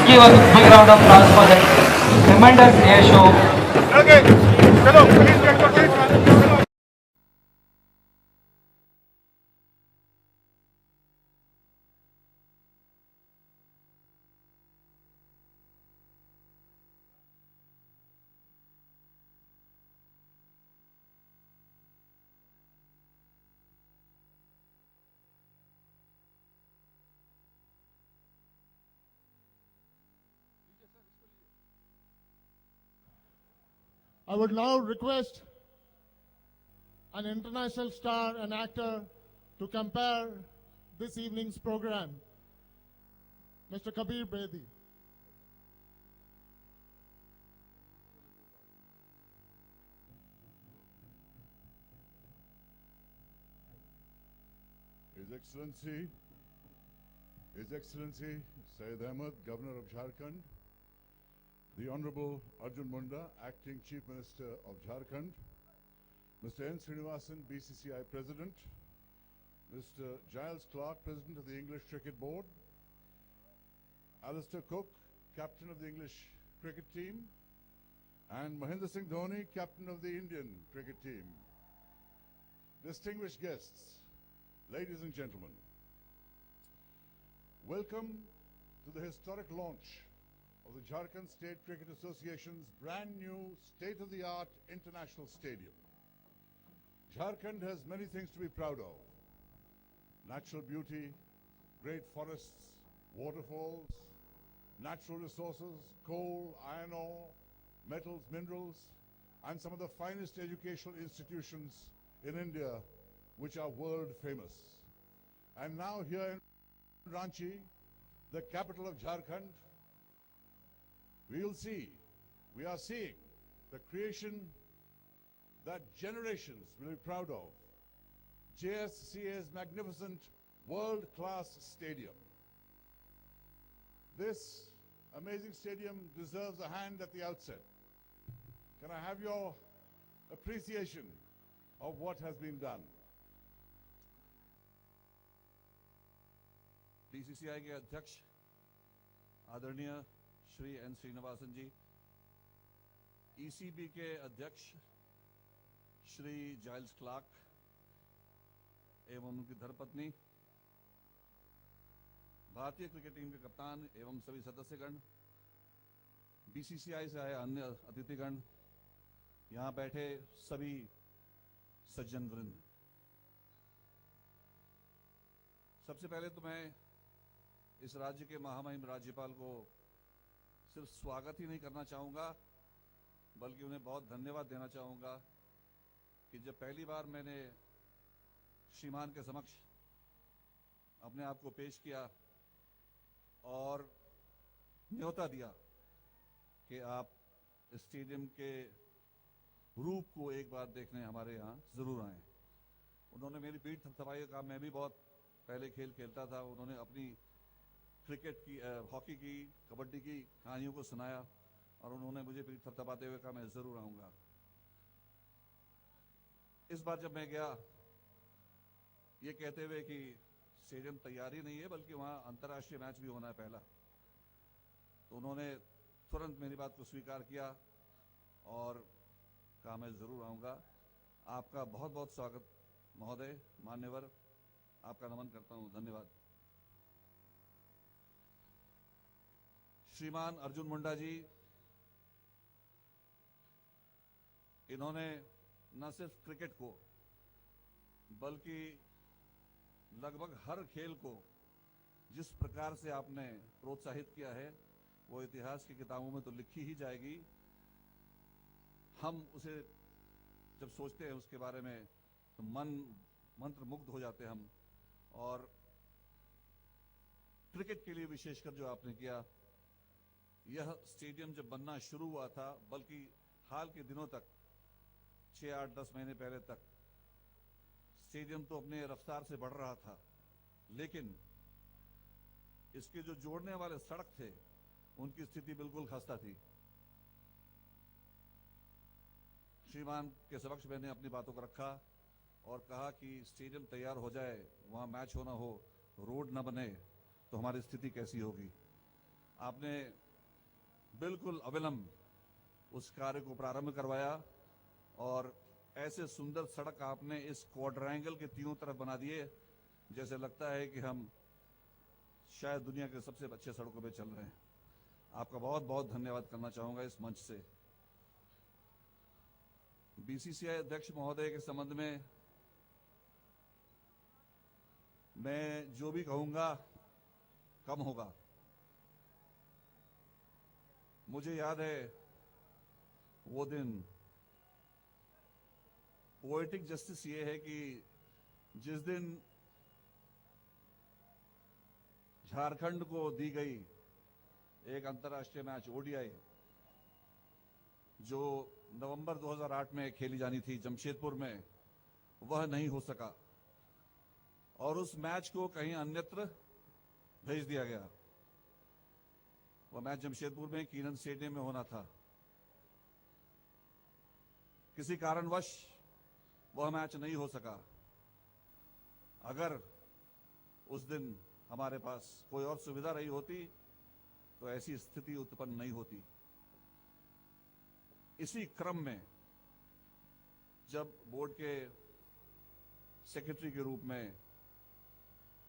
Give us a big round of applause for the tremendous air show. Okay, चलो, please get your seats, man. चलो. I would now request an international star and actor to compare this evening's program, Mr. Kabir Bedi. His Excellency Syed Ahmed, Governor of Jharkhand, the Honorable Arjun Munda, Acting Chief Minister of Jharkhand, Mr. N. Srinivasan, BCCI President, Mr. Giles Clark, President of the English Cricket Board, Alistair Cook, Captain of the English Cricket Team, and Mahendra Singh Dhoni, Captain of the Indian Cricket Team. Distinguished guests, ladies and gentlemen, welcome to the historic launch of the Jharkhand State Cricket Association's brand new state-of-the-art international stadium. Jharkhand has many things to be proud of. Natural beauty, great forests, waterfalls, natural resources, coal, iron ore, metals, minerals, and some of the finest educational institutions in India, which are world famous. And now here in Ranchi, the capital of Jharkhand, we are seeing the creation that generations will be proud of. JSCA's magnificent world-class stadium. This amazing stadium deserves a hand at the outset. Can I have your appreciation of what has been done? BCCI के अध्यक्ष आदरणीय Shri N Srinivasan जी, ECB के अध्यक्ष Shri Giles Clark एवं उनकी धर्मपत्नी, भारतीय cricket team के कप्तान एवं सभी सदस्यगण, बीसीसीआई से आए अन्य अतिथिगण, यहां बैठे सभी सज्जन वृंद, सबसे पहले तो मैं इस राज्य के महामहिम राज्यपाल को सिर्फ स्वागत ही नहीं करना चाहूँगा, बल्कि उन्हें बहुत धन्यवाद देना चाहूँगा कि जब पहली बार मैंने श्रीमान के समक्ष अपने आप को पेश किया और न्योता दिया कि आप स्टेडियम के रूप को एक बार देखने हमारे यहाँ ज़रूर आएँ। उन्होंने मेरी पीठ थपथपाई, कहा मैं भी बहुत पहले खेल खेलता था। उन्होंने अपनी क्रिकेट की, हॉकी की, कबड्डी की कहानियों को सुनाया और उन्होंने मुझे पीठ थपथपाते हुए कहा मैं ज़रूर आऊँगा। इस बार जब मैं गया ये कहते हुए कि स्टेडियम तैयार ही नहीं है बल्कि वहाँ अंतर्राष्ट्रीय मैच भी होना है पहला, तो उन्होंने तुरंत मेरी बात को स्वीकार किया और कहा मैं जरूर आऊंगा। आपका बहुत बहुत स्वागत महोदय, मान्यवर, आपका नमन करता हूं, धन्यवाद। श्रीमान अर्जुन मुंडा जी, इन्होंने न सिर्फ क्रिकेट को बल्कि लगभग हर खेल को जिस प्रकार से आपने प्रोत्साहित किया है वो इतिहास की किताबों में तो लिखी ही जाएगी। हम उसे जब सोचते हैं उसके बारे में तो मन मंत्रमुग्ध हो जाते हैं हम। और क्रिकेट के लिए विशेषकर जो आपने किया, यह स्टेडियम जब बनना शुरू हुआ था, बल्कि हाल के दिनों तक 6, 8, 10 महीने पहले तक स्टेडियम तो अपने रफ्तार से बढ़ रहा था, लेकिन इसके जो जोड़ने वाले सड़क थे उनकी स्थिति बिल्कुल खस्ता थी। श्रीमान के समक्ष मैंने अपनी बातों को रखा और कहा कि स्टेडियम तैयार हो जाए, वहां मैच होना हो, रोड न बने तो हमारी स्थिति कैसी होगी। आपने बिल्कुल अविलंब उस कार्य को प्रारंभ करवाया और ऐसे सुंदर सड़क आपने इस क्वाड्रेंगल के तीनों तरफ बना दिए, जैसे लगता है कि हम शायद दुनिया के सबसे अच्छे सड़कों पे चल रहे हैं। आपका बहुत बहुत धन्यवाद करना चाहूंगा इस मंच से। बीसीसीआई अध्यक्ष महोदय के संबंध में मैं जो भी कहूंगा कम होगा। मुझे याद है वो दिन, पोएटिक जस्टिस ये है कि जिस दिन झारखंड को दी गई एक अंतर्राष्ट्रीय मैच ओडीआई जो नवंबर 2008 में खेली जानी थी जमशेदपुर में, वह नहीं हो सका और उस मैच को कहीं अन्यत्र भेज दिया गया। वह मैच जमशेदपुर में कीनन स्टेडियम में होना था। किसी कारणवश वह मैच नहीं हो सका। अगर उस दिन हमारे पास कोई और सुविधा रही होती तो ऐसी स्थिति उत्पन्न नहीं होती। इसी क्रम में जब बोर्ड के सेक्रेटरी के रूप में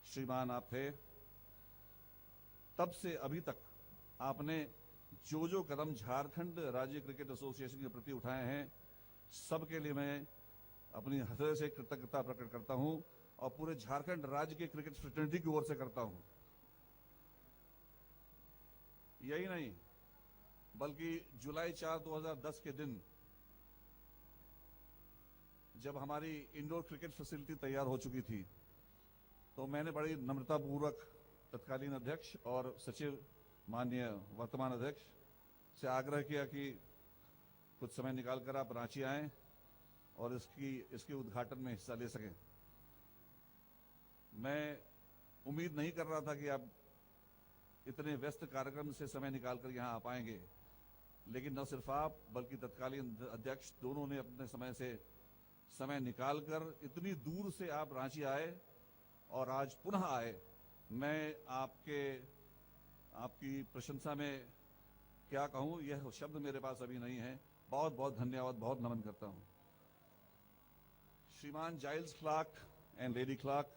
श्रीमान आप थे, तब से अभी तक आपने जो जो कदम झारखंड राज्य क्रिकेट एसोसिएशन के प्रति उठाए हैं, सबके लिए मैं अपनी हृदय से कृतज्ञता प्रकट करता हूं और पूरे झारखंड राज्य के क्रिकेट फ्रेटर्निटी की ओर से करता हूं। यही नहीं, बल्कि जुलाई 4, 2010 के दिन जब हमारी इंडोर क्रिकेट फैसिलिटी तैयार हो चुकी थी, तो मैंने बड़ी नम्रतापूर्वक तत्कालीन अध्यक्ष और सचिव माननीय वर्तमान अध्यक्ष से आग्रह किया कि कुछ समय निकालकर आप रांची आएं और इसके उद्घाटन में हिस्सा ले सकें। मैं उम्मीद नहीं कर रहा था कि आप इतने व्यस्त कार्यक्रम से समय निकालकर यहां आ पाएंगे, लेकिन न सिर्फ आप बल्कि तत्कालीन अध्यक्ष दोनों ने अपने समय से समय निकालकर इतनी दूर से आप रांची आए और आज पुनः आए। मैं आपकी प्रशंसा में क्या कहूं, यह शब्द मेरे पास अभी नहीं है। बहुत बहुत धन्यवाद, बहुत नमन करता हूं। श्रीमान Giles Clarke and Lady Clarke,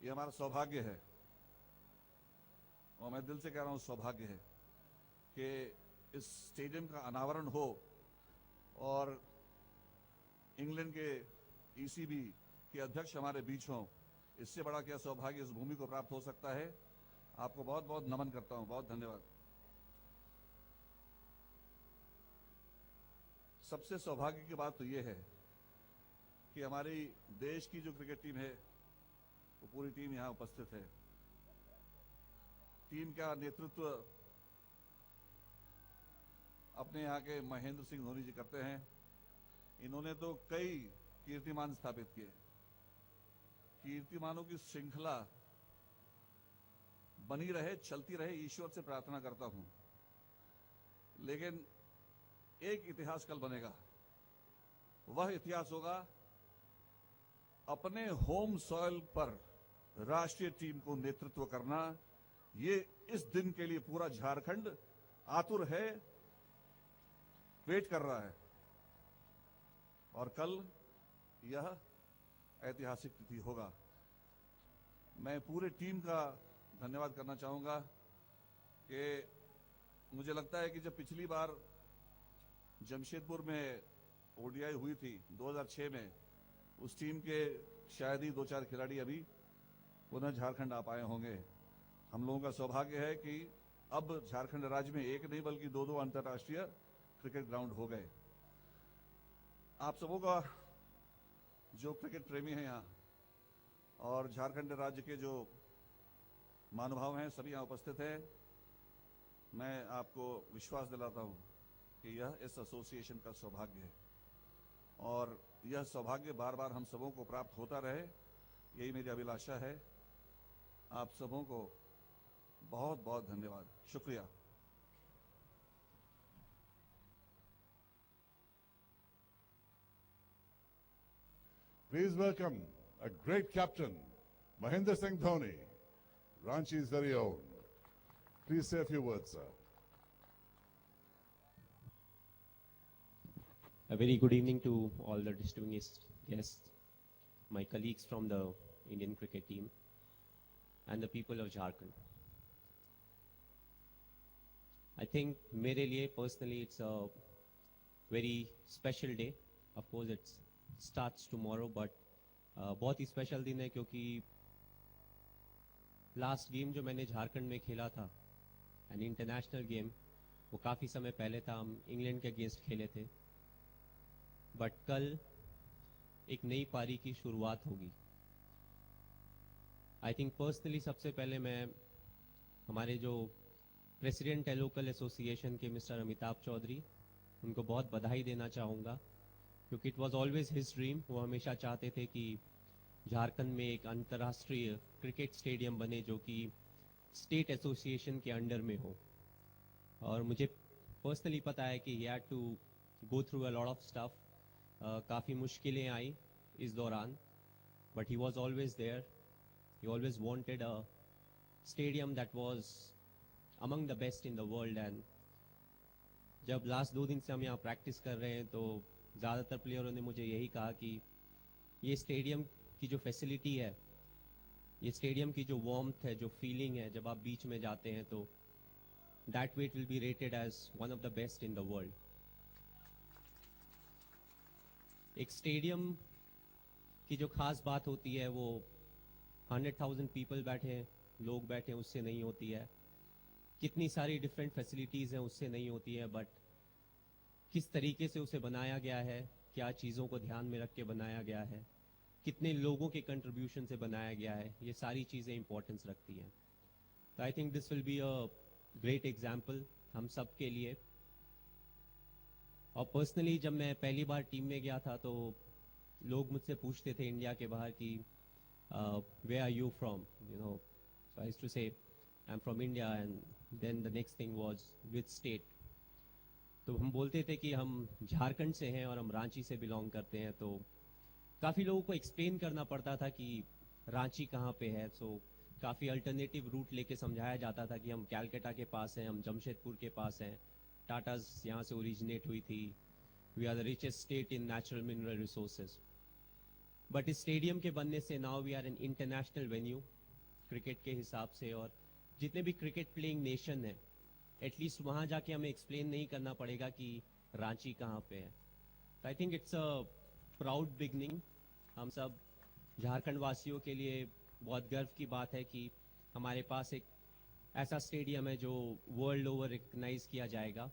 ये हमारा सौभाग्य है और मैं दिल से कह रहा हूं सौभाग्य है कि इस स्टेडियम का अनावरण हो और इंग्लैंड के ईसीबी के अध्यक्ष हमारे बीच हों। इससे बड़ा क्या सौभाग्य इस भूमि को प्राप्त हो सकता है। आपको बहुत बहुत नमन करता हूं, बहुत धन्यवाद। सबसे सौभाग्य की बात तो यह है कि हमारी देश की जो क्रिकेट टीम है वो पूरी टीम यहां उपस्थित है। टीम का नेतृत्व अपने यहां के महेंद्र सिंह धोनी जी करते हैं। इन्होंने तो कई कीर्तिमान स्थापित किए। कीर्तिमानों की श्रृंखला बनी रहे, चलती रहे, ईश्वर से प्रार्थना करता हूं। लेकिन एक इतिहास कल बनेगा। वह इतिहास होगा अपने होम सॉइल पर राष्ट्रीय टीम को नेतृत्व करना। ये इस दिन के लिए पूरा झारखंड आतुर है, वेट कर रहा है और कल यह ऐतिहासिक तिथि होगा। मैं पूरे टीम का धन्यवाद करना चाहूंगा कि मुझे लगता है कि जब पिछली बार जमशेदपुर में ओडीआई हुई थी 2006 में, उस टीम के शायद ही 2-4 खिलाड़ी अभी पुनः झारखंड आ पाए होंगे। हम लोगों का सौभाग्य है कि अब झारखंड राज्य में एक नहीं बल्कि 2 अंतर्राष्ट्रीय क्रिकेट ग्राउंड हो गए। आप सबों का, जो क्रिकेट प्रेमी हैं यहाँ और झारखंड राज्य के जो महानुभाव हैं, सभी यहाँ उपस्थित हैं, मैं आपको विश्वास दिलाता हूँ कि यह इस एसोसिएशन का सौभाग्य है और यह सौभाग्य बार बार हम सबों को प्राप्त होता रहे, यही मेरी अभिलाषा है। आप सबों को बहुत बहुत धन्यवाद, शुक्रिया। Please welcome a great captain, Mahendra Singh Dhoni, Ranchi's very own. Please say a few words, sir. A very good evening to all the distinguished guests, my colleagues from the Indian cricket team, and the people of Jharkhand. I think मेरे लिए personally it's a very special day. Of course it starts tomorrow, but बहुत ही special दिन है क्योंकि last game जो मैंने झारखंड में खेला था, एन इंटरनेशनल गेम, वो काफ़ी समय पहले था। हम इंग्लैंड के अगेंस्ट खेले थे, बट कल एक नई पारी की शुरुआत होगी। आई थिंक पर्सनली सबसे पहले मैं हमारे जो प्रेसिडेंट है लोकल एसोसिएशन के, मिस्टर अमिताभ चौधरी, उनको बहुत बधाई देना चाहूँगा क्योंकि it was always his dream. वो हमेशा चाहते थे कि झारखंड में एक अंतर्राष्ट्रीय क्रिकेट स्टेडियम बने जो कि स्टेट एसोसिएशन के अंडर में हो। और मुझे पर्सनली पता है कि he had to go through a lot of stuff, काफ़ी मुश्किलें आई इस दौरान, but he was always there. He always wanted a stadium that was among the best in the world. And जब लास्ट 2 दिन से हम यहाँ प्रैक्टिस कर रहे हैं तो ज़्यादातर प्लेयरों ने मुझे यही कहा कि ये स्टेडियम की जो फैसिलिटी है, ये स्टेडियम की जो वार्मथ है, जो फीलिंग है, जब आप बीच में जाते हैं तो that way it will be rated as one of the best in the world. एक स्टेडियम की जो खास बात होती है वो 100,000 पीपल बैठे हैं, लोग बैठे हैं, उससे नहीं होती है। कितनी सारी डिफरेंट फैसिलिटीज़ हैं, उससे नहीं होती है। बट किस तरीके से उसे बनाया गया है, क्या चीज़ों को ध्यान में रख के बनाया गया है, कितने लोगों के कंट्रीब्यूशन से बनाया गया है, ये सारी चीज़ें इंपॉर्टेंस रखती हैं। तो I think this will be a great example हम सब के लिए। और पर्सनली जब मैं पहली बार टीम में गया था तो लोग मुझसे पूछते थे इंडिया के बाहर कि where are you from, you know, so I used to say I am from India. And then the next thing was which state. तो हम बोलते थे कि हम झारखंड से हैं और हम रांची से बिलोंग करते हैं। तो काफ़ी लोगों को एक्सप्लेन करना पड़ता था कि रांची कहाँ पे है। सो काफ़ी अल्टरनेटिव रूट लेके समझाया जाता था कि हम कैलकाटा के पास हैं, हम जमशेदपुर के पास हैं, टाटाज यहाँ से ओरिजिनेट हुई थी, we are the richest state in natural mineral resources. But इस स्टेडियम के बनने से now we are an international venue cricket के हिसाब से, और जितने भी क्रिकेट प्लेइंग नेशन है एटलीस्ट वहाँ जाके हमें एक्सप्लेन नहीं करना पड़ेगा कि रांची कहाँ पे है। तो I think it's a proud beginning. हम सब झारखंड वासियों के लिए बहुत गर्व की बात है कि हमारे पास एक ऐसा स्टेडियम है जो वर्ल्ड ओवर रिकग्नाइज किया जाएगा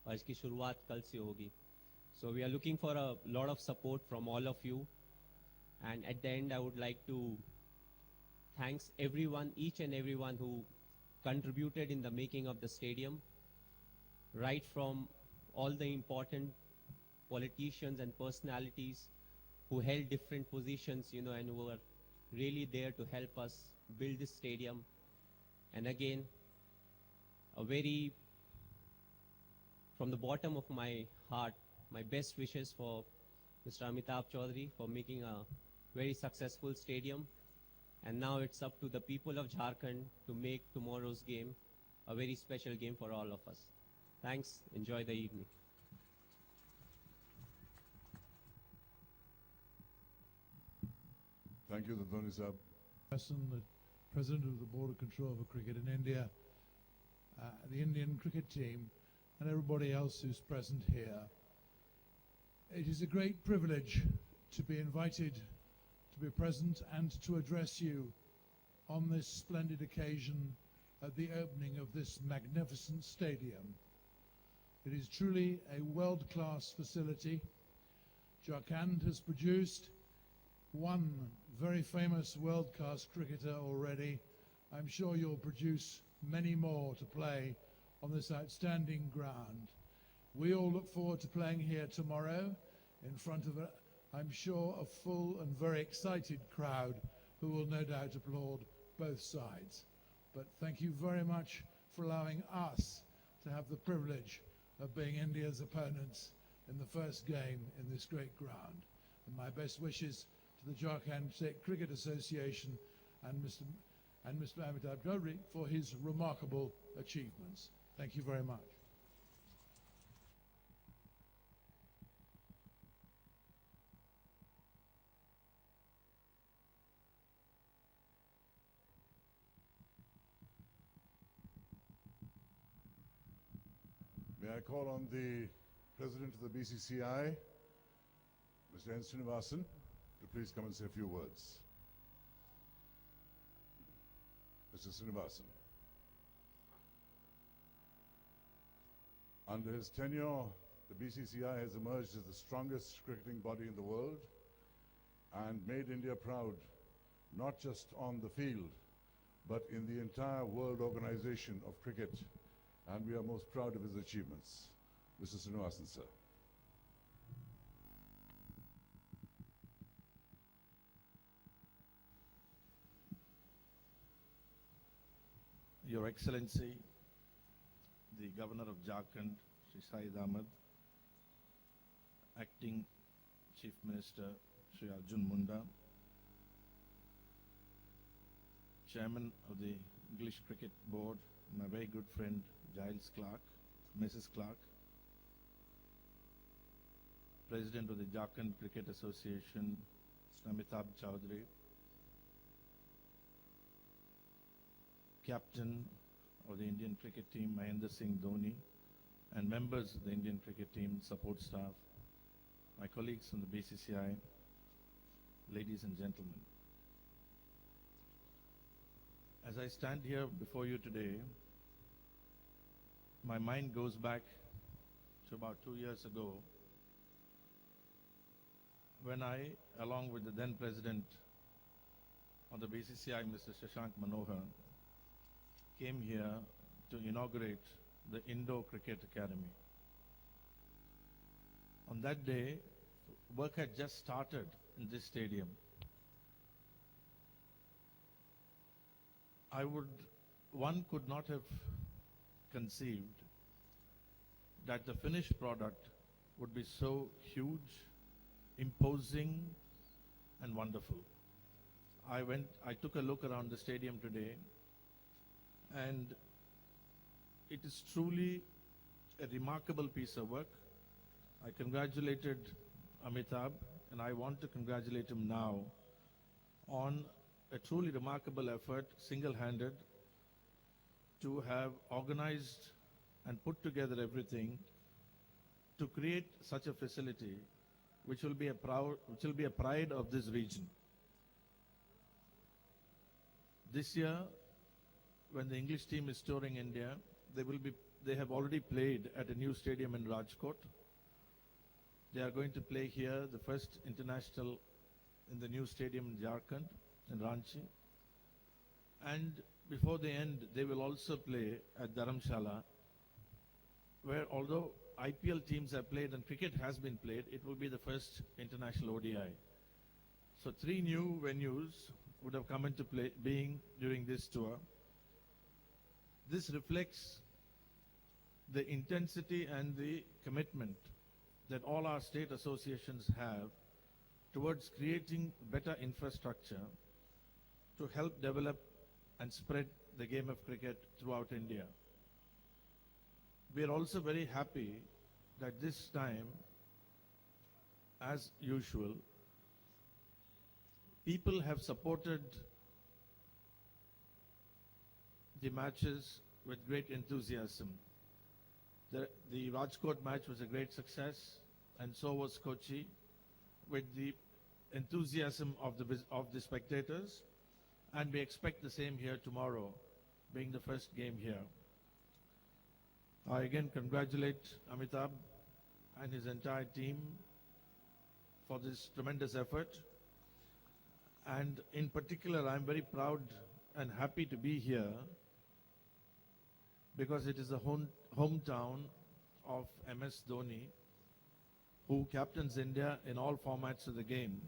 और इसकी शुरुआत कल से होगी। So we are looking for a lot of support from all of you, and at the end I would like to thanks everyone, each and everyone who contributed in the making of the stadium, right from all the important politicians and personalities who held different positions, you know, and who were really there to help us build this stadium. And again, a very, from the bottom of my heart, my best wishes for Mr. Amitabh Chaudhary for making a very successful stadium. And now it's up to the people of Jharkhand to make tomorrow's game a very special game for all of us. Thanks. Enjoy the evening. Thank you, Dhoni Sahab. Person, the President of the Board of Control for Cricket in India, the Indian cricket team, and everybody else who's present here. It is a great privilege to be invited to be present and to address you on this splendid occasion at the opening of this magnificent stadium. It is truly a world-class facility. Jharkhand has produced one very famous world-class cricketer already. I'm sure you'll produce many more to play on this outstanding ground. We all look forward to playing here tomorrow in front of, I'm sure, a full and very excited crowd who will no doubt applaud both sides. But thank you very much for allowing us to have the privilege of being India's opponents in the first game in this great ground. And my best wishes to the Jharkhand State Cricket Association and Mr. Amitabh Chaudhary for his remarkable achievements. Thank you very much. May I call on the President of the BCCI, Mr. N. Srinivasan, to please come and say a few words. Mr. Srinivasan. Under his tenure, the BCCI has emerged as the strongest cricketing body in the world and made India proud, not just on the field, but in the entire world organization of cricket. And we are most proud of his achievements. Mr. Srinivasan, sir. Your Excellency, the Governor of Jharkhand, Sri Syed Ahmed, Acting Chief Minister, Sri Arjun Munda, Chairman of the English Cricket Board, my very good friend Giles Clark, Mrs. Clark, President of the Jharkhand Cricket Association, Mr. Amitabh Chaudhary, Captain of the Indian cricket team, Mahendra Singh Dhoni, and members of the Indian cricket team, support staff, my colleagues from the BCCI, ladies and gentlemen. As I stand here before you today, my mind goes back to about 2 years ago when I, along with the then President of the BCCI, Mr. Shashank Manohar, came here to inaugurate the Indo-Cricket Academy. On that day, work had just started in this stadium. One could not have conceived that the finished product would be so huge, imposing, and wonderful. I took a look around the stadium today, and it is truly a remarkable piece of work. I congratulated Amitabh, and I want to congratulate him now on a truly remarkable effort, single-handed, to have organized and put together everything to create such a facility which will be a pride of this region. This year, when the English team is touring India, they have already played at a new stadium in Rajkot. They are going to play here, the first international in the new stadium in Jharkhand, in Ranchi. And before they end, they will also play at Dharamshala, where although IPL teams have played and cricket has been played, it will be the first international ODI. So 3 new venues would have come into being during this tour. This reflects the intensity and the commitment that all our state associations have towards creating better infrastructure to help develop and spread the game of cricket throughout India. We are also very happy that this time, as usual, people have supported the matches with great enthusiasm. The Rajkot match was a great success, and so was Kochi, with the enthusiasm of the spectators, and we expect the same here tomorrow, being the first game here. I again congratulate Amitabh and his entire team for this tremendous effort. And in particular, I'm very proud and happy to be here because it is the hometown of MS Dhoni, who captains India in all formats of the game.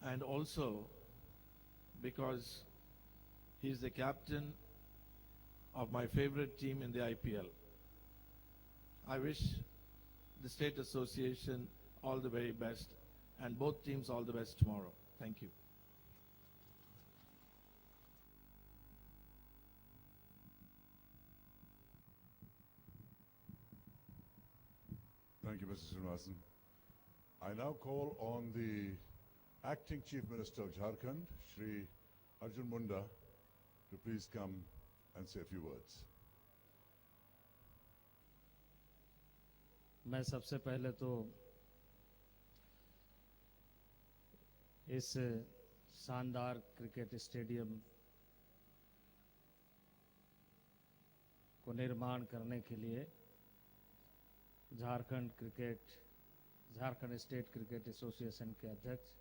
And also because he is the captain of my favorite team in the IPL. I wish the State Association all the very best and both teams all the best tomorrow. Thank you. Thank you, Mr. Srinivasan. I now call on the Acting Chief Minister of Jharkhand, Shri Arjun Munda, to please come and say a few words. मैं सबसे पहले तो इस शानदार cricket stadium को निर्माण करने के लिए झारखंड स्टेट क्रिकेट एसोसिएशन के अध्यक्ष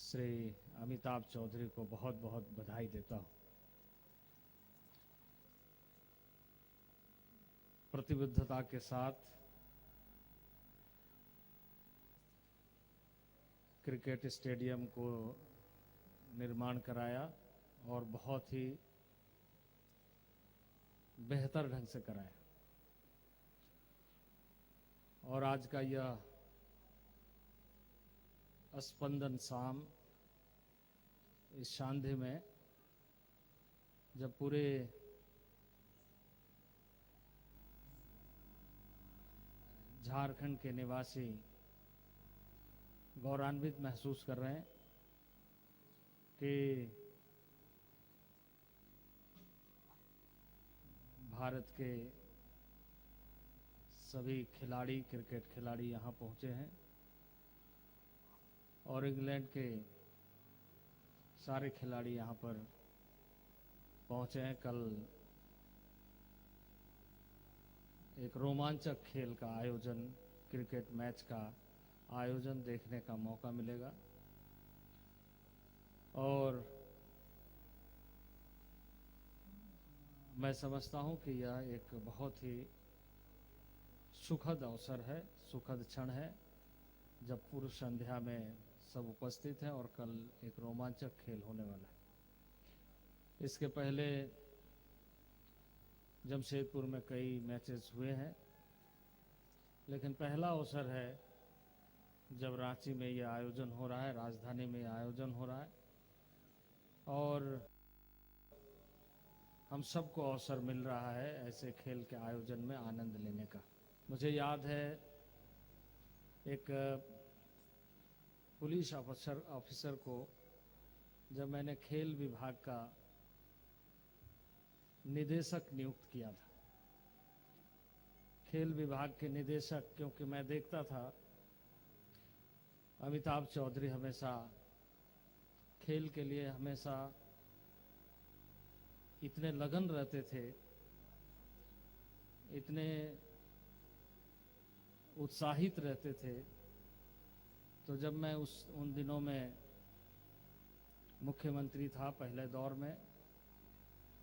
श्री अमिताभ चौधरी को बहुत बहुत बधाई देता हूं। प्रतिबद्धता के साथ क्रिकेट स्टेडियम को निर्माण कराया और बहुत ही बेहतर ढंग से कराया। और आज का यह स्पंदन शाम इस शांति में जब पूरे झारखंड के निवासी गौरवान्वित महसूस कर रहे हैं कि भारत के सभी खिलाड़ी क्रिकेट खिलाड़ी यहाँ पहुँचे हैं और इंग्लैंड के सारे खिलाड़ी यहाँ पर पहुँचे हैं। कल एक रोमांचक खेल का आयोजन, क्रिकेट मैच का आयोजन देखने का मौका मिलेगा और मैं समझता हूं कि यह एक बहुत ही सुखद अवसर है, सुखद क्षण है जब पूर्व संध्या में सब उपस्थित हैं और कल एक रोमांचक खेल होने वाला है। इसके पहले जमशेदपुर में कई मैचेस हुए हैं, लेकिन पहला अवसर है जब रांची में यह आयोजन हो रहा है, राजधानी में यह आयोजन हो रहा है और हम सबको अवसर मिल रहा है ऐसे खेल के आयोजन में आनंद लेने का। मुझे याद है एक पुलिस ऑफिसर को जब मैंने खेल विभाग का निदेशक नियुक्त किया था, खेल विभाग के निदेशक, क्योंकि मैं देखता था अमिताभ चौधरी हमेशा खेल के लिए हमेशा इतने लगन रहते थे, इतने उत्साहित रहते थे। तो जब मैं उन दिनों में मुख्यमंत्री था पहले दौर में,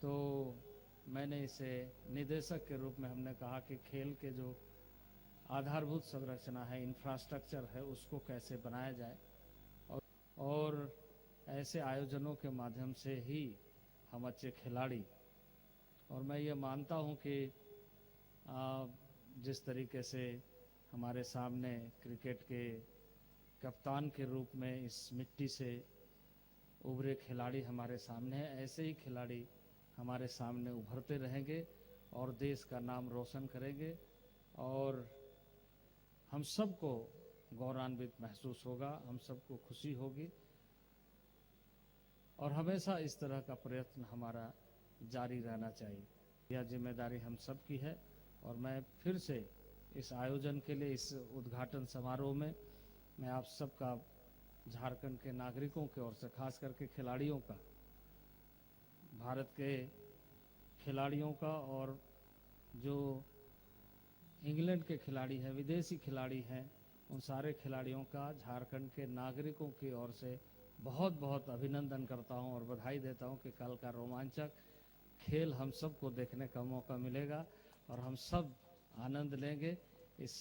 तो मैंने इसे निदेशक के रूप में हमने कहा कि खेल के जो आधारभूत संरचना है, इंफ्रास्ट्रक्चर है, उसको कैसे बनाया जाए और ऐसे आयोजनों के माध्यम से ही हम अच्छे खिलाड़ी। और मैं ये मानता हूँ कि जिस तरीके से हमारे सामने क्रिकेट के कप्तान के रूप में इस मिट्टी से उभरे खिलाड़ी हमारे सामने हैं, ऐसे ही खिलाड़ी हमारे सामने उभरते रहेंगे और देश का नाम रोशन करेंगे और हम सबको गौरवान्वित महसूस होगा, हम सबको खुशी होगी और हमेशा इस तरह का प्रयत्न हमारा जारी रहना चाहिए। यह जिम्मेदारी हम सब की है और मैं फिर से इस आयोजन के लिए, इस उद्घाटन समारोह में मैं आप सबका, झारखंड के नागरिकों की ओर से, खास करके खिलाड़ियों का, भारत के खिलाड़ियों का और जो इंग्लैंड के खिलाड़ी हैं, विदेशी खिलाड़ी हैं, उन सारे खिलाड़ियों का झारखंड के नागरिकों की ओर से बहुत बहुत अभिनंदन करता हूं और बधाई देता हूं कि कल का रोमांचक खेल हम सबको देखने का मौका मिलेगा और हम सब आनंद लेंगे। इस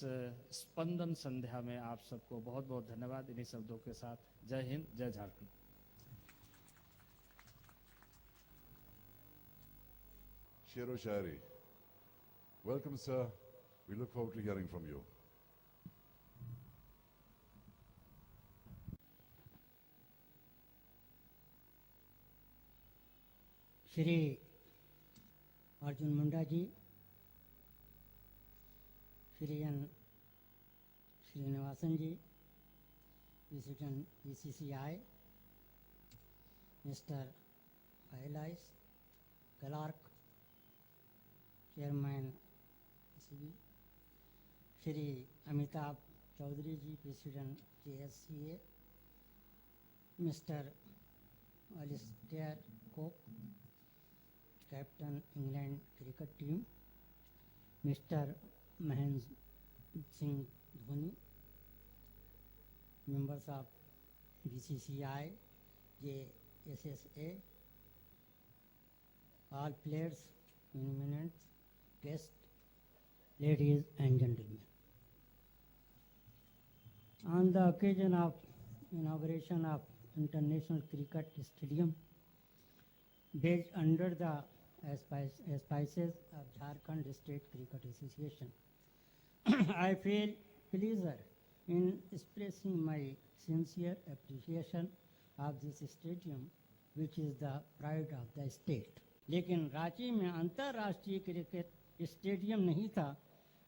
स्पंदन संध्या में आप सबको बहुत बहुत धन्यवाद। इन्हीं शब्दों के साथ जय हिंद, जय Jharkhand. Shero Shairi. Welcome, sir. We look forward to hearing from you. Shri Arjun Munda ji, Shri N Srinivasan ji, president BCCI, mister Kailas, Clarke, chairman PCB, Shri Amitabh Chaudhary ji, president JSCA, mister Alastair Cook, captain England cricket team, mister Mahendra Singh Dhoni, members of BCCI, JSSA, all players, eminent guests, ladies and gentlemen. On the occasion of inauguration of International Cricket Stadium, based under the auspices of Jharkhand State Cricket Association, I feel pleasure in expressing my sincere appreciation of this stadium, which is the pride of the state. लेकिन रांची में अंतर्राष्ट्रीय cricket stadium नहीं था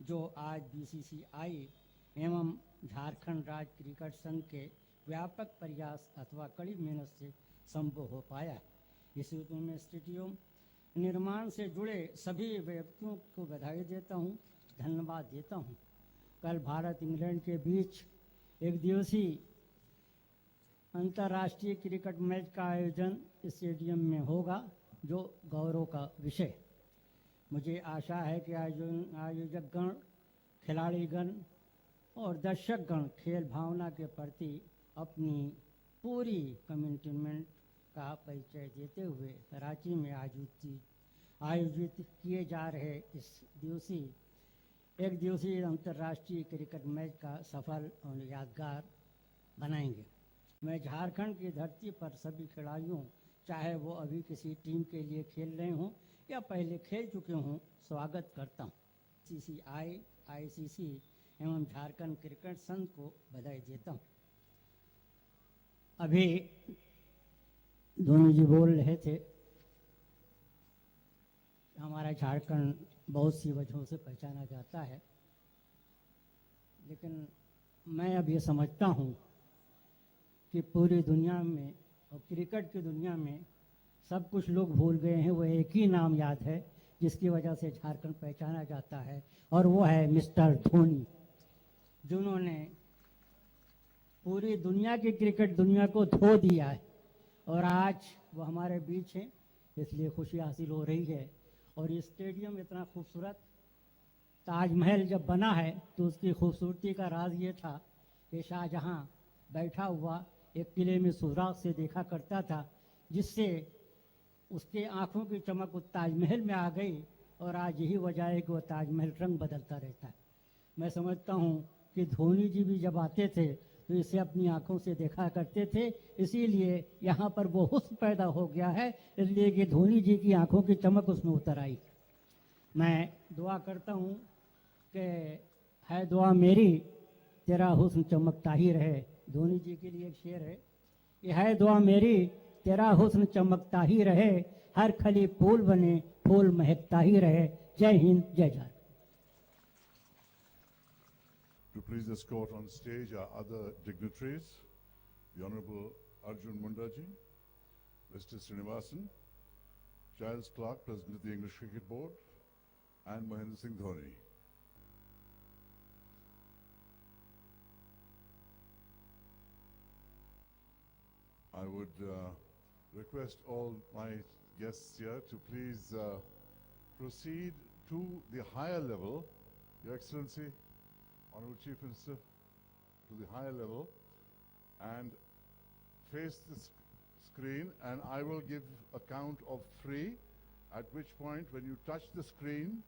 जो आज BCCI एवं झारखंड राज्य cricket संघ के व्यापक प्रयास अथवा कड़ी मेहनत से संभव हो पाया। इस ऋतु में स्टेडियम निर्माण से जुड़े सभी व्यक्तियों को बधाई देता हूं, धन्यवाद देता हूं। कल भारत इंग्लैंड के बीच एक दिवसीय अंतर्राष्ट्रीय क्रिकेट मैच का आयोजन स्टेडियम में होगा, जो गौरव का विषय। मुझे आशा है कि आयोजकगण, खिलाड़ीगण और दर्शकगण खेल भावना के प्रति अपनी पूरी कमिटमेंट का परिचय देते हुए रांची में आयोजित किए जा रहे इस एक दिवसीय अंतर्राष्ट्रीय क्रिकेट मैच का सफल और यादगार बनाएंगे। मैं झारखंड की धरती पर सभी खिलाड़ियों, चाहे वो अभी किसी टीम के लिए खेल रहे हों या पहले खेल चुके हों, स्वागत करता हूँ। CCI, ICC एवं झारखंड क्रिकेट संघ को बधाई देता हूँ। अभी धोनी जी बोल रहे थे, हमारा झारखंड बहुत सी वजहों से पहचाना जाता है, लेकिन मैं अब ये समझता हूँ कि पूरी दुनिया में और क्रिकेट की दुनिया में सब कुछ लोग भूल गए हैं। वो एक ही नाम याद है जिसकी वजह से झारखंड पहचाना जाता है, और वो है मिस्टर धोनी, जिन्होंने पूरी दुनिया की क्रिकेट दुनिया को धो दिया है और आज वो हमारे बीच हैं, इसलिए खुशी हासिल हो रही है। और ये स्टेडियम इतना खूबसूरत, ताजमहल जब बना है तो उसकी खूबसूरती का राज ये था कि शाहजहां बैठा हुआ एक किले में सुराग से देखा करता था, जिससे उसके आंखों की चमक उस ताजमहल में आ गई, और आज यही वजह है कि वह ताजमहल रंग बदलता रहता है। मैं समझता हूँ कि धोनी जी भी जब आते थे तो इसे अपनी आंखों से देखा करते थे, इसीलिए यहाँ पर वो हुस्न पैदा हो गया है, इसलिए कि धोनी जी की आंखों की चमक उसमें उतर आई। मैं दुआ करता हूँ कि है दुआ मेरी तेरा हुस्न चमकता ही रहे। धोनी जी के लिए एक शेर है कि है दुआ मेरी तेरा हुस्न चमकता ही रहे, हर खली फूल बने फूल महकता ही रहे, जय हिंद, जय Jharkhand. To please escort on stage our other dignitaries, the Honorable Arjun Mundaji, Mr. Srinivasan, Giles Clark, President of the English Cricket Board, and Mahendra Singh Dhoni. I would request all my guests here to please proceed to the higher level, Your Excellency, Honorable Chief Minister, to the higher level and face the screen, and I will give a count of 3, at which point when you touch the screen,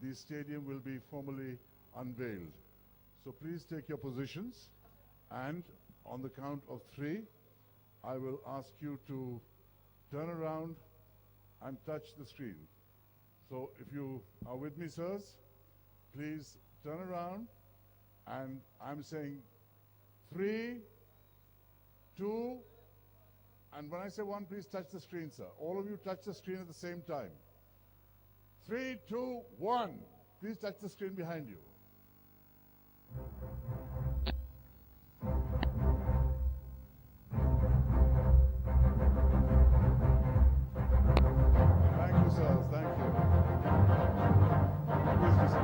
the stadium will be formally unveiled. So please take your positions, and on the count of 3, I will ask you to turn around and touch the screen. So if you are with me, sirs, please turn around, and I'm saying 3, 2, and when I say 1, please touch the screen, sir. All of you touch the screen at the same time. 3, 2, 1. Please touch the screen behind you. Thank you, sirs. Thank you. Please proceed.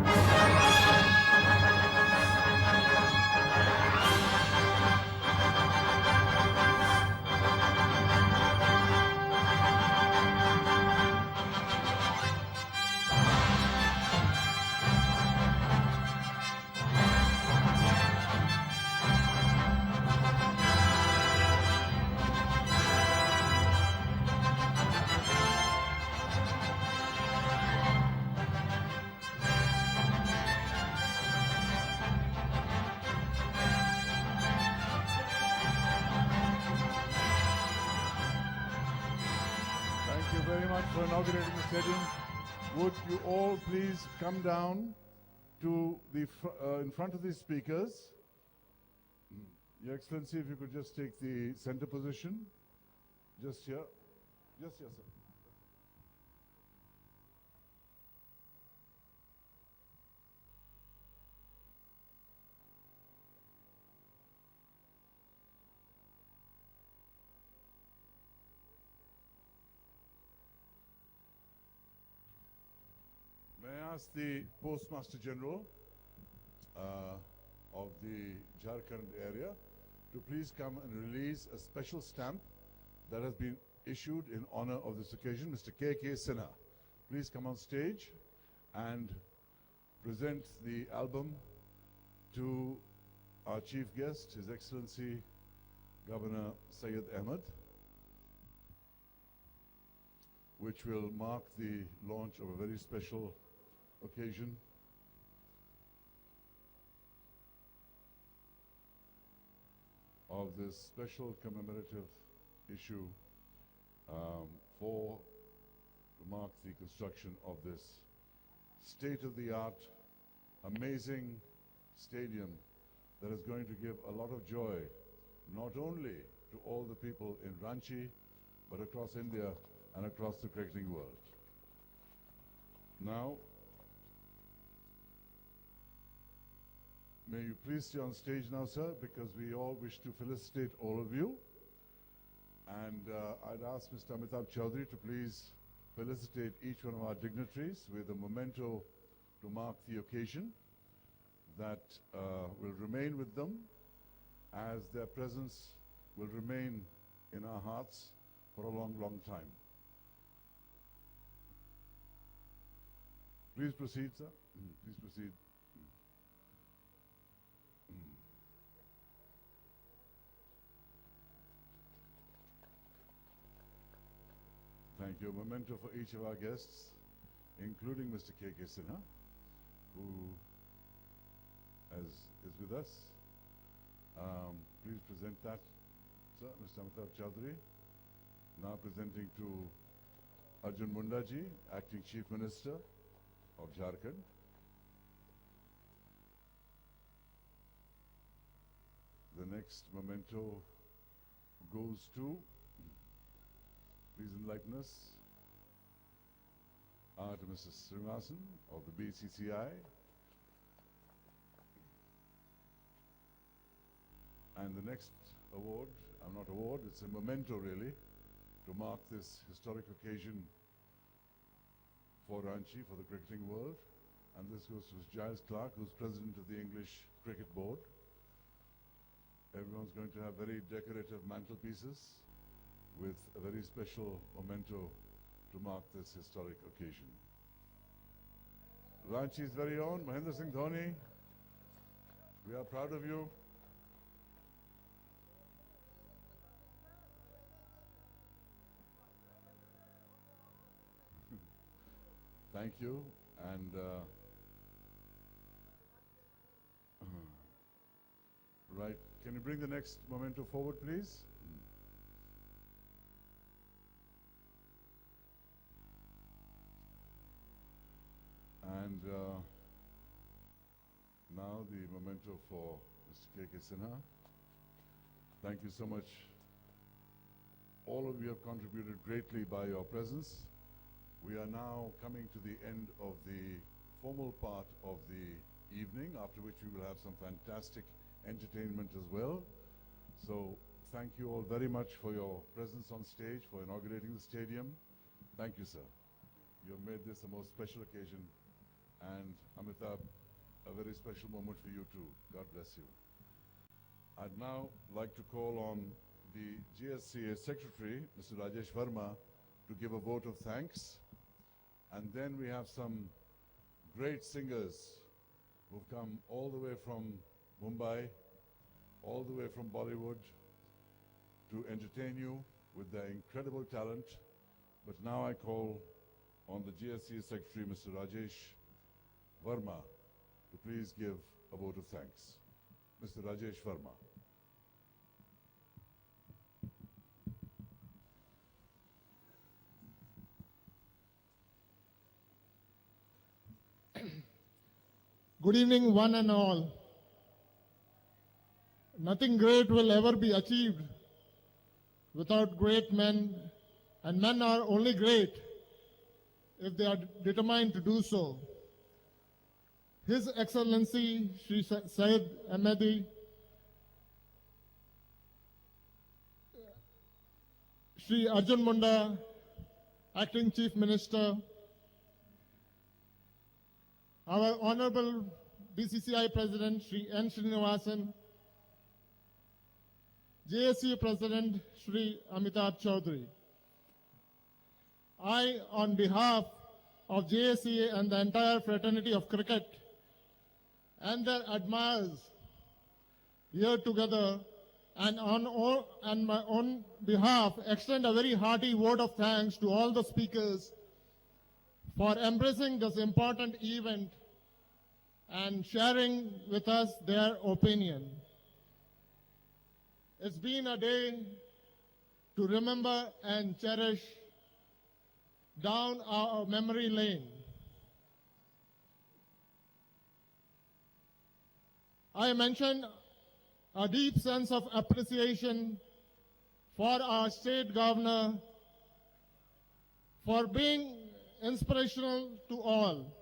Thank you very much for inaugurating the stadium. Would you all please come down to the in front of the speakers? Your Excellency, if you could just take the center position. Just here. Just here, sir. May I ask the Postmaster General of the Jharkhand area to please come and release a special stamp that has been issued in honor of this occasion. Mr. K.K. Sinha, please come on stage and present the album to our chief guest, His Excellency Governor Syed Ahmed, which will mark the launch of a very special occasion. Of this special commemorative issue to mark the construction of this state-of-the-art, amazing stadium that is going to give a lot of joy not only to all the people in Ranchi but across India and across the cricketing world. Now, may you please stay on stage now, sir, because we all wish to felicitate all of you. And I'd ask Mr. Amitabh Chaudhary to please felicitate each one of our dignitaries with a memento to mark the occasion that will remain with them, as their presence will remain in our hearts for a long, long time. Please proceed, sir. Please proceed. Thank you. A memento for each of our guests, including Mr. K.K. Sinha, who is with us. Please present that, sir. Mr. Amitabh Chaudhary, now presenting to Arjun Mundaji, Acting Chief Minister of Jharkhand. The next memento goes to, please enlighten us, are to Mrs. Srinivasan of the BCCI. And the next award, not award, it's a memento really, to mark this historic occasion for Ranchi, for the cricketing world. And this goes to Mr. Giles Clark, who's president of the English Cricket Board. Everyone's going to have very decorative mantelpieces with a very special memento to mark this historic occasion. Ranchi's very own Mahendra Singh Dhoni, we are proud of you. Thank you. And right, can you bring the next memento forward, please? And now the memento for Mr. K.K. Sinha. Thank you so much. All of you have contributed greatly by your presence. We are now coming to the end of the formal part of the evening, after which we will have some fantastic entertainment as well. So thank you all very much for your presence on stage, for inaugurating the stadium. Thank you, sir. You have made this a most special occasion. And Amitabh, a very special moment for you too. God bless you. I'd now like to call on the GSCA Secretary, Mr. Rajesh Verma, to give a vote of thanks. And then we have some great singers who've come all the way from Mumbai, all the way from Bollywood to entertain you with their incredible talent. But now I call on the GSCA Secretary, Mr. Rajesh Verma, to please give a vote of thanks. Mr. Rajesh Verma. Good evening, one and all. Nothing great will ever be achieved without great men, and men are only great if they are determined to do so. His Excellency Shri Syed Ahmedi, Shri Arjun Munda, Acting Chief Minister, our Honorable BCCI President Shri N. Srinivasan, JSU President Shri Amitabh Chaudhary. I, on behalf of JSCA and the entire fraternity of cricket and their admirers here together, and on my own behalf, extend a very hearty vote of thanks to all the speakers for embracing this important event and sharing with us their opinion. It's been a day to remember and cherish down our memory lane. I mentioned a deep sense of appreciation for our state governor for being inspirational to all.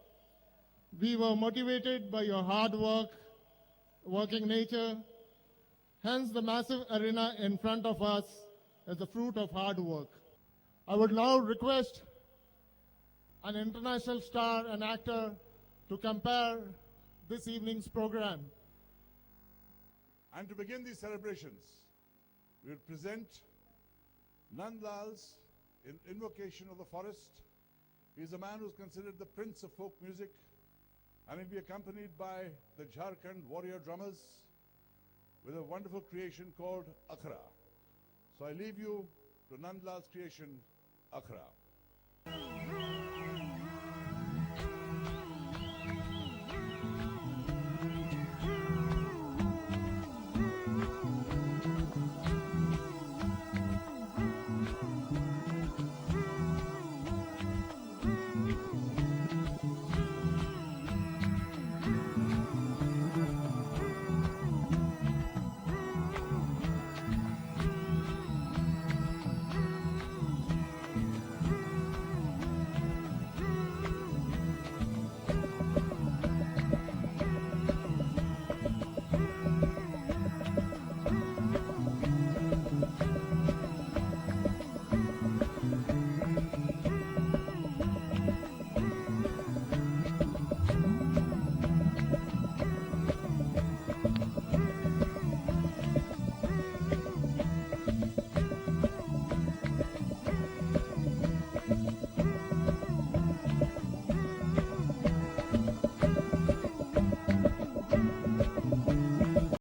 We were motivated by your hard work, working nature. Hence, the massive arena in front of us is the fruit of hard work. I would now request an international star and actor to compare this evening's program. And to begin these celebrations, we will present Nandlal's Invocation of the Forest. He is a man who is considered the prince of folk music, and he'll be accompanied by the Jharkhand warrior drummers with a wonderful creation called Akhra. So I leave you to Nandlal's creation, Akhra.